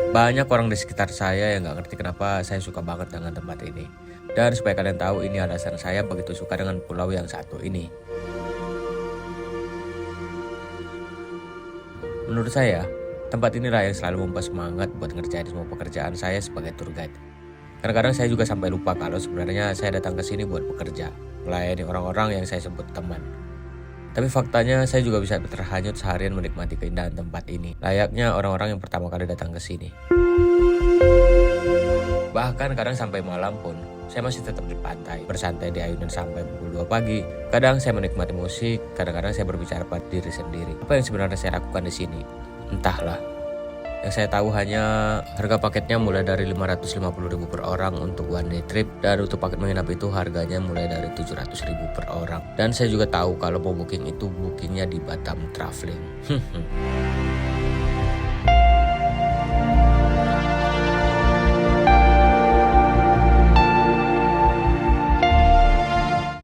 Banyak orang di sekitar saya yang nggak ngerti kenapa saya suka banget dengan tempat ini. Dan supaya kalian tahu, ini alasan saya begitu suka dengan pulau yang satu ini. Menurut saya, tempat inilah yang selalu membuat semangat buat ngerjain semua pekerjaan saya sebagai tour guide. Kadang-kadang saya juga sampai lupa kalau sebenarnya saya datang ke sini buat bekerja, melayani orang-orang yang saya sebut teman. Tapi faktanya saya juga bisa terhanyut seharian menikmati keindahan tempat ini, layaknya orang-orang yang pertama kali datang ke sini. Bahkan kadang sampai malam pun, saya masih tetap di pantai, bersantai di ayunan sampai pukul 2 pagi. Kadang saya menikmati musik, kadang-kadang saya berbicara pada diri sendiri. Apa yang sebenarnya saya lakukan di sini? Entahlah. Yang saya tahu hanya harga paketnya mulai dari 550.000 per orang untuk one day trip, dan untuk paket menginap itu harganya mulai dari 700.000 per orang. Dan saya juga tahu kalau mau booking itu bookingnya di Batam Traveling.